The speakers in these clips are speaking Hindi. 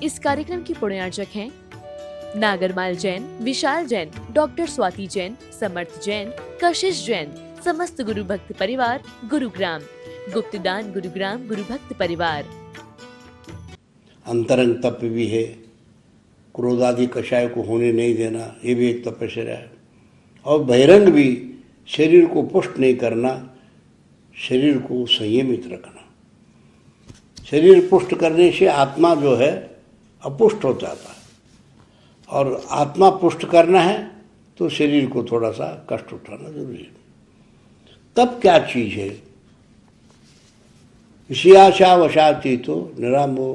इस कार्यक्रम की पुण्यार्चक हैं नागरमाल जैन, विशाल जैन, डॉक्टर स्वाति जैन, समर्थ जैन, कशिश जैन, समस्त गुरु भक्त परिवार, गुरुग्राम, गुप्तदान गुरुग्राम, गुरु भक्त परिवार। अंतरंग तप भी है, क्रोधादि कषाय को होने नहीं देना, ये भी एक तपस्या है। और बहिरंग भी, शरीर को पुष्ट नहीं करना, शरीर को संयमित रखना। शरीर पुष्ट करने से आत्मा जो है अपुष्ट हो जाता है, और आत्मा पुष्ट करना है तो शरीर को थोड़ा सा कष्ट उठाना जरूरी है। तब क्या चीज है? विषयाशा वशाती तो निरामो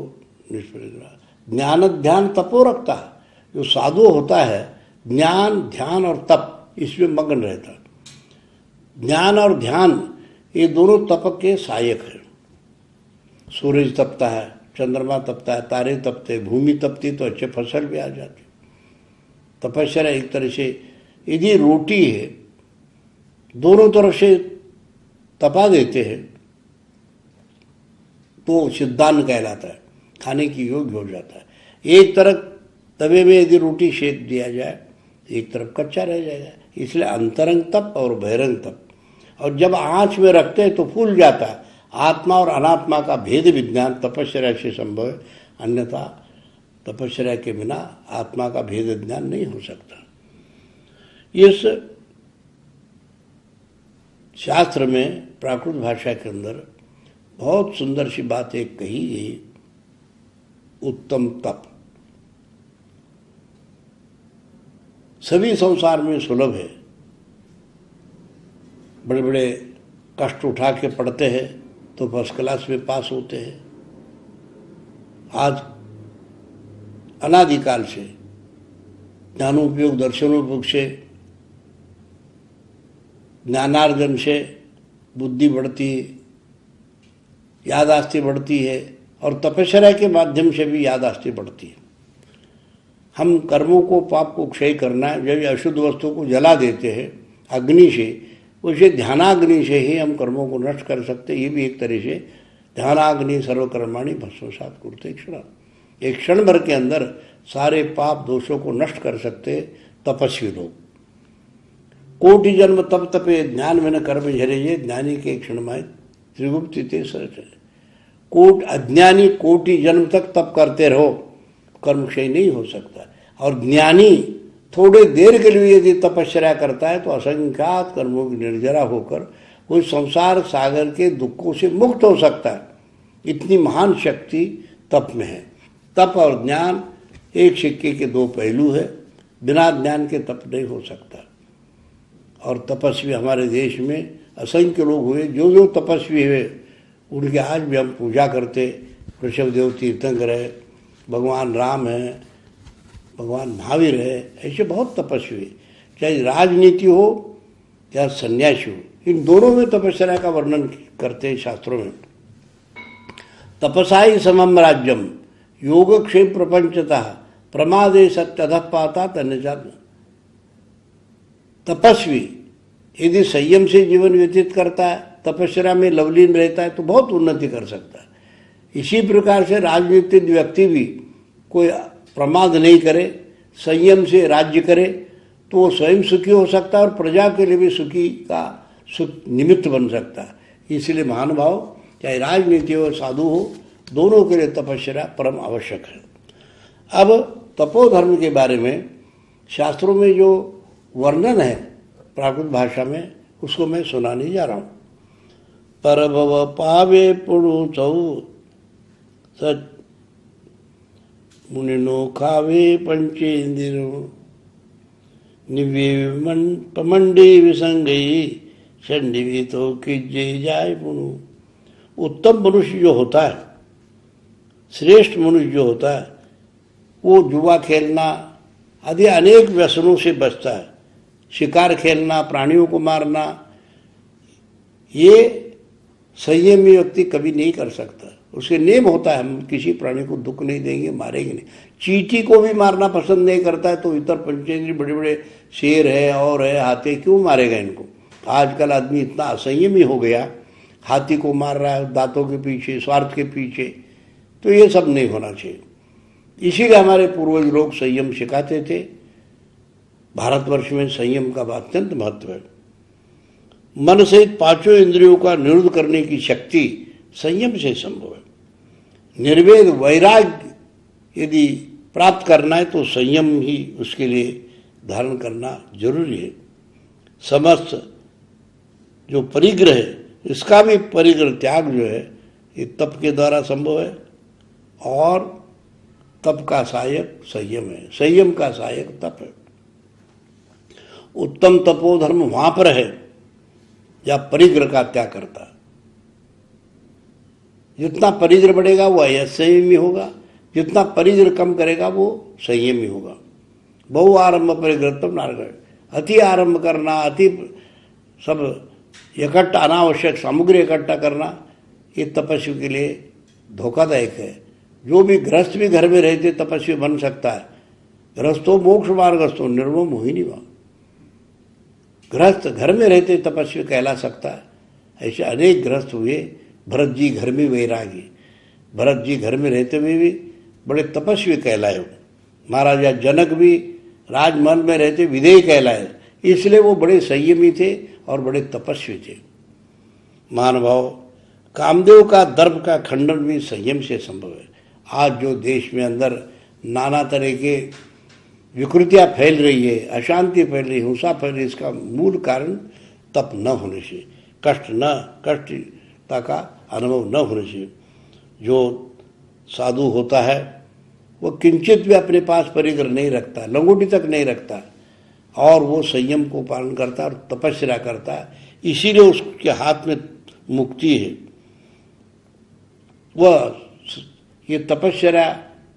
निष्प्रज्ञा। ज्ञान ध्यान तपो रखता है। जो साधु होता है ज्ञान ध्यान और तप इसमें मग्न रहता है। ज्ञान और ध्यान ये दोनों तप के सहायक है। सूरज तपता है, चंद्रमा तपता है, तारे तपते, भूमि तपती तो अच्छे फसल भी आ जाती। तपस्या एक तरह से यदि रोटी है, दोनों तरफ से तपा देते हैं तो सिद्धांत कहलाता है, खाने की योग्य हो जाता है। एक तरफ तवे में यदि रोटी सेक दिया जाए, एक तरफ कच्चा रह जाएगा। इसलिए अंतरंग तप और बहिरंग तप। और जब आँच में रखते हैं तो फूल जाता है। आत्मा और अनात्मा का भेद विज्ञान तपस्या से संभव है, अन्यथा तपस्या के बिना आत्मा का भेद ज्ञान नहीं हो सकता। इस शास्त्र में प्राकृत भाषा के अंदर बहुत सुंदर सी बात एक कही है, उत्तम तप। सभी संसार में सुलभ है। बड़े बड़े कष्ट उठा के पढ़ते हैं तो फर्स्ट क्लास में पास होते हैं। आज अनादिकाल से ज्ञानोपयोग दर्शनोपयोग से, ज्ञानार्जन से बुद्धि बढ़ती है, याददाश्ती बढ़ती है, और तपस्या के माध्यम से भी याददाश्ती बढ़ती है। हम कर्मों को, पाप को क्षय करना है। जब अशुद्ध वस्तु को जला देते हैं अग्नि से, उसे ध्यानाग्नि से ही हम कर्मों को नष्ट कर सकते। ये भी एक तरह से ध्यानाग्नि सर्वकर्माणि भस्मसात् कुरुते क्षण। एक क्षण भर के अंदर सारे पाप दोषों को नष्ट कर सकते तपस्वी लोग। कोटि जन्म तप तपे ज्ञान में न कर्म झरे, ज्ञानी के क्षण में त्रिगुप्ति ते सरच। अज्ञानी कोटि जन्म तक तप करते रहो, कर्म क्षय नहीं हो सकता। और ज्ञानी थोड़े देर के लिए यदि तपस्या करता है तो असंख्यात कर्मों की निर्जरा होकर वो संसार सागर के दुखों से मुक्त हो सकता है। इतनी महान शक्ति तप में है। तप और ज्ञान एक सिक्के के दो पहलू है। बिना ज्ञान के तप नहीं हो सकता। और तपस्वी हमारे देश में असंख्य लोग हुए। जो जो तपस्वी हुए उनके आज भी हम पूजा करते। ऋषभदेव तीर्थंकर है, भगवान राम है, भगवान महावीर है, ऐसे बहुत तपस्वी। चाहे राजनीति हो या सन्यासी हो, इन दोनों में तपस्या का वर्णन करते हैं शास्त्रों में। तपसाई समम राज्यम योगक्षेम प्रपंचतः प्रमादे सत्यधः पाता तन्यजात। तपस्वी यदि संयम से जीवन व्यतीत करता है, तपस्या में लवलीन रहता है तो बहुत उन्नति कर सकता है। इसी प्रकार से राजनीतिक व्यक्ति भी कोई प्रमाद नहीं करे, संयम से राज्य करे तो वो स्वयं सुखी हो सकता है और प्रजा के लिए भी सुखी का सुख निमित्त बन सकता है। इसलिए महानुभाव, चाहे राजनीति हो साधु हो, दोनों के लिए तपस्या परम आवश्यक है। अब तपोधर्म के बारे में शास्त्रों में जो वर्णन है प्राकृत भाषा में, उसको मैं सुनाने जा रहा हूँ। परभव पावे पुरु चौ सच मुनिनो खावे पंचेंद्रियों निव्य पमंडे विसंगई चंडी तो किजे जाए पुनु। उत्तम मनुष्य जो होता है, श्रेष्ठ मनुष्य जो होता है, वो जुआ खेलना आदि अनेक व्यसनों से बचता है। शिकार खेलना, प्राणियों को मारना, ये संयमी व्यक्ति कभी नहीं कर सकता। उसके नियम होता है, हम किसी प्राणी को दुख नहीं देंगे, मारेंगे नहीं। चींटी को भी मारना पसंद नहीं करता है तो इतर पंचेंद्रिय बड़े बड़े शेर है और है, हाथी, क्यों मारेगा इनको? आजकल आदमी इतना असंयमी हो गया, हाथी को मार रहा है दांतों के पीछे, स्वार्थ के पीछे। तो ये सब नहीं होना चाहिए। इसीलिए हमारे पूर्वज लोग संयम सिखाते थे। भारतवर्ष में संयम का अत्यंत महत्व है। मन सहित पांचों इंद्रियों का निरुद्ध करने की शक्ति संयम से संभव है। निर्वेद वैराग्य यदि प्राप्त करना है तो संयम ही उसके लिए धारण करना जरूरी है। समस्त जो परिग्रह है, इसका भी परिग्रह त्याग जो है ये तप के द्वारा संभव है, और तप का सहायक संयम है, संयम का सहायक तप है। उत्तम तपोधर्म वहां पर है जहां परिग्रह का त्याग करता है। जितना परिग्रह बढ़ेगा वो असंयमी होगा, जितना परिग्रह कम करेगा वो संयमी होगा। बहु आरंभ परिग्रह नारगढ़, अति आरंभ करना, अति सब इकट्ठा अनावश्यक सामग्री इकट्ठा करना, ये तपस्वी के लिए धोखादायक है। जो भी गृहस्थ भी घर में रहते तपस्वी बन सकता है। गृहस्थो मोक्ष मार्गस्थो निर्मम हो ही नहीं वहां। गृहस्थ घर में रहते तपस्वी कहला सकता है। ऐसे अनेक गृहस्थ हुए। भरत जी घर में वैरागी, भरत जी घर में रहते हुए भी बड़े तपस्वी कहलाए। महाराजा जनक भी राजमहल में रहते विधेय कहलाए, इसलिए वो बड़े संयमी थे और बड़े तपस्वी थे। महानुभाव, कामदेव का दर्प का खंडन भी संयम से संभव है। आज जो देश में अंदर नाना तरह के विकृतियां फैल रही है, अशांति फैल रही, हिंसा फैल रही, इसका मूल कारण तप न होने से, कष्टता का अनुभव न होने से। जो साधु होता है वो किंचित भी अपने पास परिग्रह नहीं रखता, लंगोटी तक नहीं रखता, और वो संयम को पालन करता है और तपस्या करता है। इसीलिए उसके हाथ में मुक्ति है। वह ये तपस्या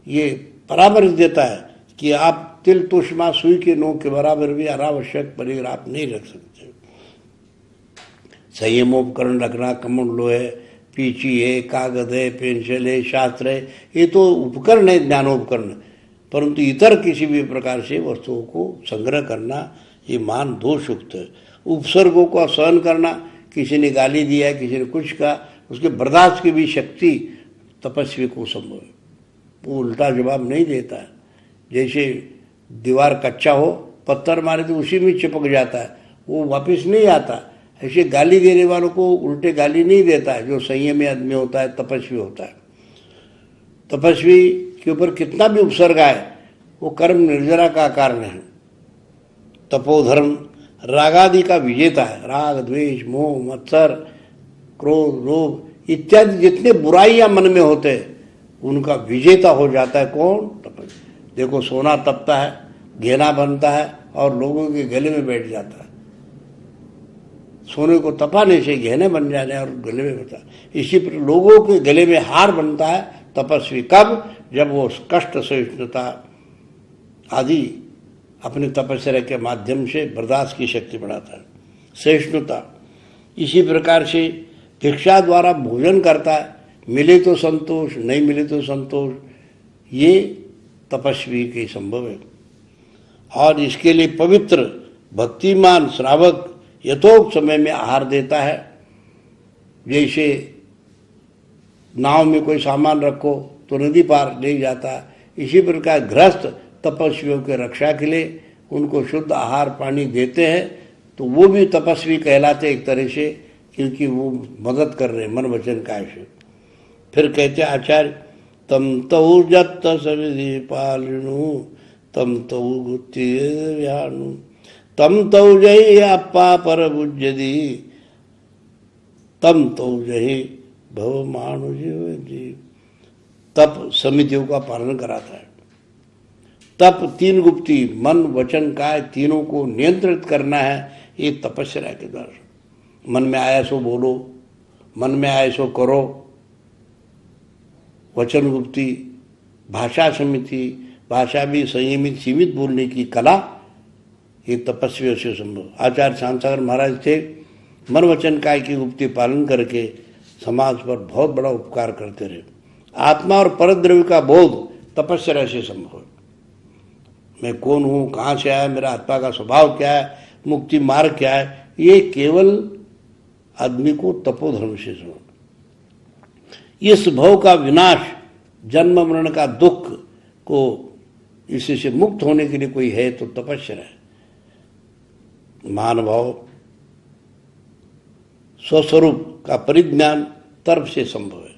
ये परामर्श देता है कि आप तिल तुष्मा सुई के नोक के बराबर भी अनावश्यक परिग्रह आप नहीं रख सकते। संयमोपकरण रखना, कमंडलो है, पीची है, कागज है, पेंसिल है, शास्त्र है, ये तो उपकरण है, ज्ञानोपकरण। परंतु इतर किसी भी प्रकार से वस्तुओं को संग्रह करना ये मान दोषयुक्त है। उपसर्गों को सहन करना, किसी ने गाली दिया है, किसी ने कुछ कहा, उसके बर्दाश्त की भी शक्ति तपस्वी को संभव है। वो उल्टा जवाब नहीं देता है। जैसे दीवार कच्चा हो, पत्थर मारे तो उसी में चिपक जाता है, वो वापस नहीं आता। ऐसे गाली देने वालों को उल्टे गाली नहीं देता है। जो संयमी आदमी होता है, तपस्वी होता है, तपस्वी के ऊपर कितना भी उपसर्ग आए वो कर्म निर्जरा का कारण है। तपोधर्म रागादि का विजेता है। राग, द्वेष, मोह, मत्सर, क्रोध, लोभ इत्यादि जितने बुराइयां मन में होते हैं उनका विजेता हो जाता है। कौन? तपस्वी। देखो, सोना तपता है, घेना बनता है और लोगों के गले में बैठ जाता है। सोने को तपाने से गहने बन जाने और गले में बैठता है। इसी पर लोगों के गले में हार बनता है तपस्वी। कब? जब वो कष्ट, सहिष्णुता आदि अपनी तपस्या के माध्यम से बर्दाश्त की शक्ति बढ़ाता है। सहिष्णुता। इसी प्रकार से भिक्षा द्वारा भोजन करता है, मिले तो संतोष, नहीं मिले तो संतोष, ये तपस्वी के संभव है। और इसके लिए पवित्र भक्तिमान श्रावक यथोक्त समय में आहार देता है। जैसे नाव में कोई सामान रखो तो नदी पार ले जाता है, इसी प्रकार गृहस्थ तपस्वियों के रक्षा के लिए उनको शुद्ध आहार पानी देते हैं, तो वो भी तपस्वी कहलाते एक तरह से, क्योंकि वो मदद कर रहे मन वचन काय से। फिर कहते आचार्य, तम तऊ जत सविधि पालनु तम तऊ गुत्ति व्यानु तम तऊ जही अपा पर बुझदी तम तऊ जही भव मानु जीव। तप समितियों का पालन कराता है। तप तीन गुप्ती, मन वचन काय, तीनों को नियंत्रित करना है। ये तपस्या के द्वारा। मन में आया सो बोलो, मन में आया सो करो। वचन गुप्ती, भाषा समिति, भाषा भी संयमित सीमित बोलने की कला, ये तपस्वियों से संभव। आचार्य शांतागर महाराज थे, मन वचन काय की गुप्ती पालन करके समाज पर बहुत बड़ा उपकार करते रहे। आत्मा और परद्रव्य का बोध तपस्या से संभव है। मैं कौन हूँ, कहाँ से आया, मेरा आत्मा का स्वभाव क्या है, मुक्ति मार्ग क्या है, ये केवल आदमी को तपोधर्म से संभव। इस भव का विनाश, जन्म मरण का दुख, को इसी से मुक्त होने के लिए कोई है तो तपस्या है। महानुभाव स्वस्वरूप का परिज्ञान तर्क से संभव है,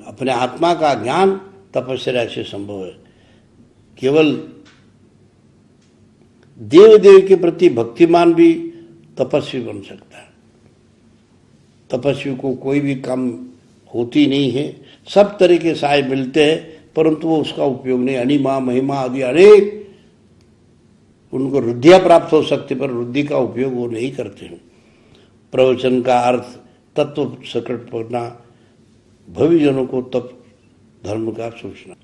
अपने आत्मा का ज्ञान तपस्या से संभव है। केवल देव देव के प्रति भक्तिमान भी तपस्वी बन सकता है। तपस्वी को कोई भी काम होती नहीं है, सब तरह के सहाय मिलते हैं, परंतु वो उसका उपयोग नहीं। अनिमा महिमा आदि अनेक उनको रुद्धियाँ प्राप्त हो सकती, पर रुद्धि का उपयोग वो नहीं करते हैं। प्रवचन का अर्थ तत्व सकट पढ़ना, भविजनों को तप धर्म का सूचना।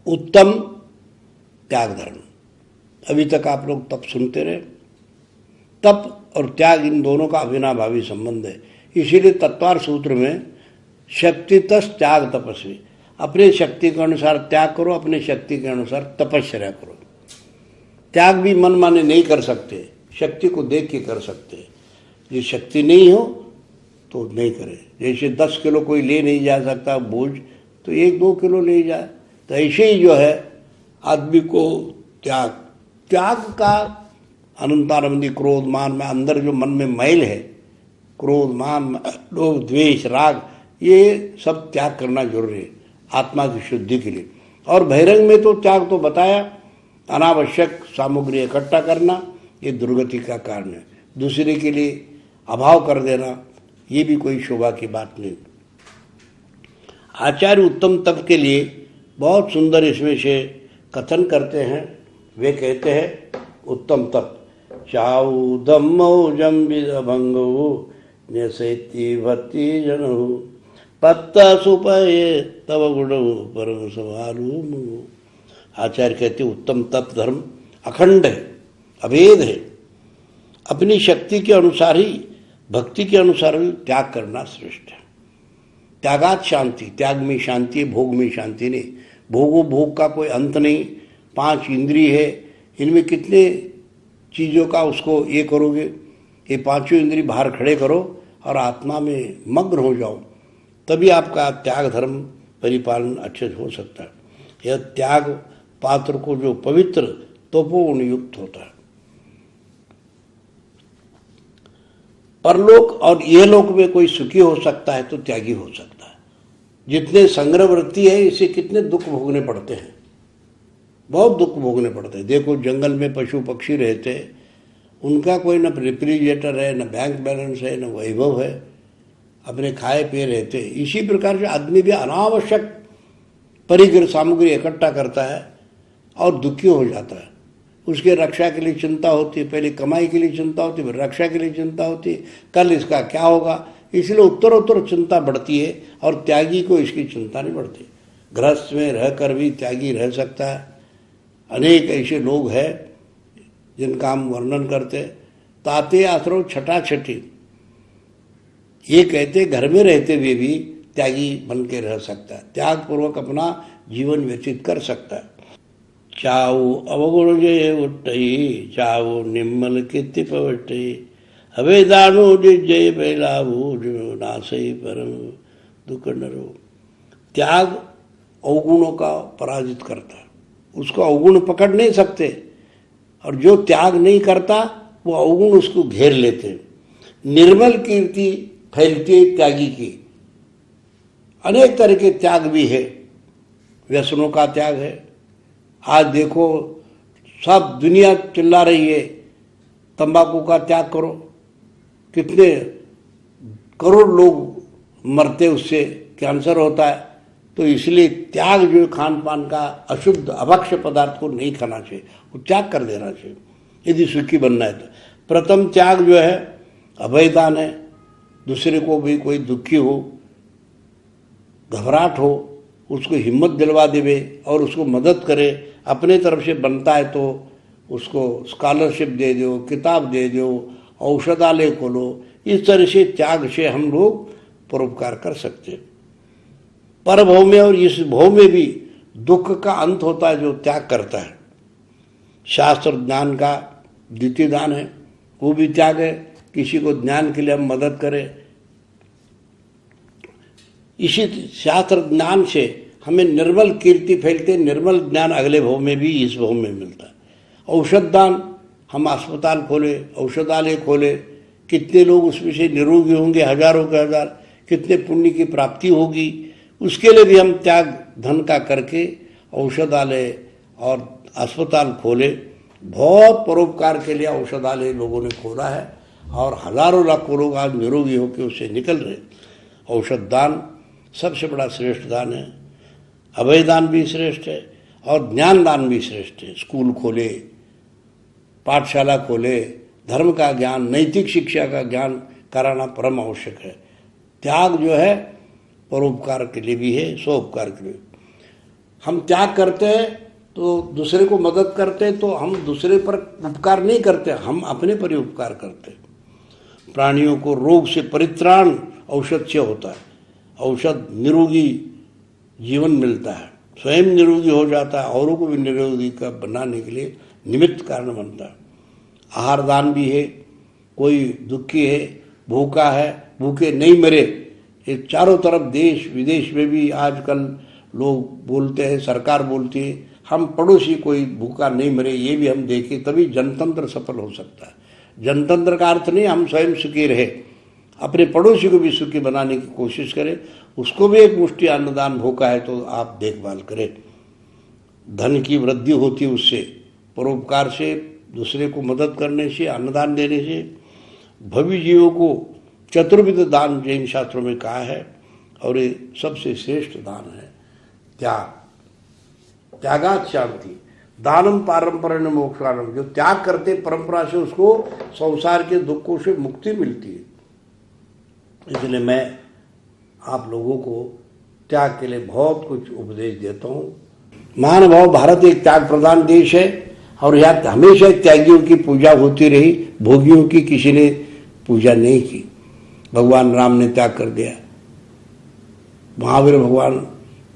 उत्तम त्याग धर्म। अभी तक आप लोग तप सुनते रहे। तप और त्याग इन दोनों का अविनाभावी संबंध है। इसीलिए तत्वार सूत्र में शक्तितस् त्याग तपस्वी, अपने शक्ति के अनुसार त्याग करो, अपने शक्ति के अनुसार तपस्या करो। त्याग भी मन माने नहीं कर सकते, शक्ति को देख के कर सकते। ये शक्ति नहीं हो तो नहीं करे। जैसे 10 किलो कोई ले नहीं जा सकता बोझ, तो 1-2 किलो ले जाए। तो ऐसे ही जो है आदमी को त्याग का अनंतानंदी क्रोध मान में अंदर जो मन में मैल है, क्रोध मान लोभ द्वेष राग, ये सब त्याग करना जरूरी है आत्मा की शुद्धि के लिए। और बहिरंग में तो त्याग तो बताया, अनावश्यक सामग्री इकट्ठा करना ये दुर्गति का कारण है। दूसरे के लिए अभाव कर देना ये भी कोई शोभा की बात नहीं। आचार्य उत्तम तप के लिए बहुत सुंदर इसमें से कथन करते हैं। वे कहते हैं उत्तम तप चाउदम मौजम विदभंगो न्यसेति भक्ति जनहु पत्ता सुपये तव गुणो परम सवालु। आचार्य कहते उत्तम तप धर्म अखंड है, अभेद है। अपनी शक्ति के अनुसार ही, भक्ति के अनुसार ही त्याग करना श्रेष्ठ है। त्यागात शांति, त्याग में शांति है, भोग में शांति नहीं। भोग का कोई अंत नहीं। 5 इंद्रिय है, इनमें कितने चीज़ों का उसको ये करोगे। ये 5 इंद्रिय बाहर खड़े करो और आत्मा में मग्न हो जाओ, तभी आपका त्याग धर्म परिपालन अच्छे हो सकता है। यह त्याग पात्र को जो पवित्र तपोगुण युक्त होता है। परलोक और ये लोक में कोई सुखी हो सकता है तो त्यागी हो सकता है। जितने संग्रह वृत्ति है इसे कितने दुख भोगने पड़ते हैं, बहुत दुख भोगने पड़ते हैं। देखो जंगल में पशु पक्षी रहते हैं, उनका कोई न रेफ्रिजरेटर है, न बैंक बैलेंस है, न वैभव है, अपने खाए पिए रहते हैं। इसी प्रकार से आदमी भी अनावश्यक परिग्रह सामग्री इकट्ठा करता है और दुखी हो जाता है। उसके रक्षा के लिए चिंता होती है, पहले कमाई के लिए चिंता होती है, फिर रक्षा के लिए चिंता होती है, कल इसका क्या होगा। इसलिए उत्तरोत्तर चिंता बढ़ती है और त्यागी को इसकी चिंता नहीं बढ़ती। गृहस्थ में रहकर भी त्यागी रह सकता है। अनेक ऐसे लोग हैं जिनका हम वर्णन करते। ताते आश्रव छठा छठी, ये कहते घर में रहते हुए भी त्यागी बन के रह सकता है, त्याग पूर्वक अपना जीवन व्यतीत कर सकता है। चाऊ अवगुण जय उठई, चाऊ निम्मल कीर्ति पवटई, हवे दानो जय बैलाभू जो नासई परम दुख नरो। त्याग अवगुणों का पराजित करता है, उसको अवगुण पकड़ नहीं सकते, और जो त्याग नहीं करता वो अवगुण उसको घेर लेते। निर्मल कीर्ति फैलती है त्यागी की। अनेक तरह के त्याग भी है, व्यसनों का त्याग है। आज देखो सब दुनिया चिल्ला रही है तंबाकू का त्याग करो, कितने करोड़ लोग मरते उससे, कैंसर होता है। तो इसलिए त्याग जो खान पान का अशुद्ध अभक्ष्य पदार्थ को नहीं खाना चाहिए, वो त्याग कर देना चाहिए यदि सुखी बनना है तो। प्रथम त्याग जो है अभयदान है। दूसरे को भी कोई दुखी हो, घबराहट हो, उसको हिम्मत दिलवा देवे और उसको मदद करे। अपने तरफ से बनता है तो उसको स्कॉलरशिप दे दो, किताब दे दो, औषधालय खोलो। इस तरह से त्याग से हम लोग परोपकार कर सकते हैं। पर भव में और इस भव में भी दुख का अंत होता है जो त्याग करता है। शास्त्र ज्ञान का द्वितीय दान है, वो भी त्याग है। किसी को ज्ञान के लिए हम मदद करें, इसी शास्त्र ज्ञान से हमें निर्मल कीर्ति फैलते, निर्मल ज्ञान अगले भव में भी इस भव में मिलता है। औषध दान, हम अस्पताल खोले, औषधालय खोले, कितने लोग उसमें से निरोगी होंगे, हजारों के हजार, कितने पुण्य की प्राप्ति होगी। उसके लिए भी हम त्याग धन का करके औषधालय और अस्पताल खोले। बहुत परोपकार के लिए औषधालय लोगों ने खोला है और हजारों लाखों लोग आज निरोगी होकर उससे निकल रहे। औषध दान सबसे बड़ा श्रेष्ठ दान है, अभय दान भी श्रेष्ठ है और ज्ञान दान भी श्रेष्ठ है। स्कूल खोले, पाठशाला खोले, धर्म का ज्ञान, नैतिक शिक्षा का ज्ञान कराना परम आवश्यक है। त्याग जो है परोपकार के लिए भी है, स्वोपकार के लिए। हम त्याग करते हैं तो दूसरे को मदद करते हैं, तो हम दूसरे पर उपकार नहीं करते, हम अपने पर ही उपकार करते हैं। प्राणियों को रोग से परित्राण औषध से होता है। औषध निरोगी जीवन मिलता है, स्वयं निरोगी हो जाता है, औरों को भी निरोगी का बनाने के लिए निमित्त कारण बनता है। आहार दान भी है, कोई दुखी है, भूखा है, भूखे नहीं मरे, ये चारों तरफ देश विदेश में भी आजकल लोग बोलते हैं, सरकार बोलती है हम पड़ोसी कोई भूखा नहीं मरे, ये भी हम देखें, तभी जनतंत्र सफल हो सकता है। जनतंत्र का अर्थ नहीं हम स्वयं सुखी रहे, अपने पड़ोसी को भी सुखी बनाने की कोशिश करें, उसको भी एक मुट्ठी अन्नदान भूखा है तो आप देखभाल करें। धन की वृद्धि होती है उससे, परोपकार से, दूसरे को मदद करने से, अन्नदान देने से। भव्य जीवों को चतुर्विध दान जैन शास्त्रों में कहा है और ये सबसे श्रेष्ठ दान है त्याग। त्यागात शांति, दानम पारंपरण मोक्षानम। जो त्याग करते परंपरा से उसको संसार के दुखों से मुक्ति मिलती है। इसलिए मैं आप लोगों को त्याग के लिए बहुत कुछ उपदेश देता हूँ। महानुभाव, भारत एक त्याग प्रधान देश है और यहाँ हमेशा त्यागियों की पूजा होती रही, भोगियों की किसी ने पूजा नहीं की। भगवान राम ने त्याग कर दिया, महावीर भगवान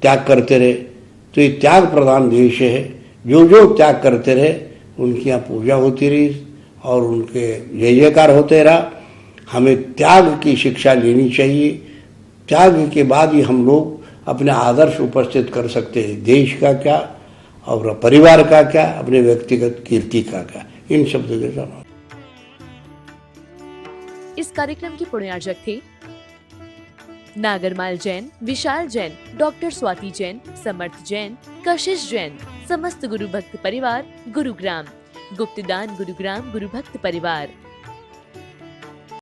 त्याग करते रहे, तो ये त्याग प्रधान देश है। जो जो त्याग करते रहे उनकी यहाँ पूजा होती रही और उनके जय जयकार होते रहा। हमें त्याग की शिक्षा लेनी चाहिए। त्याग के बाद ही हम लोग अपने आदर्श उपस्थित कर सकते हैं, देश का क्या और परिवार का क्या, अपने व्यक्तिगत कीर्ति का क्या। इन शब्दों के साथ इस कार्यक्रम की पुण्यार्जक थे नागरमाल जैन, विशाल जैन, डॉक्टर स्वाति जैन, समर्थ जैन, कशिश जैन, समस्त गुरु भक्त परिवार, गुरुग्राम, गुप्तदान गुरुग्राम गुरु भक्त परिवार।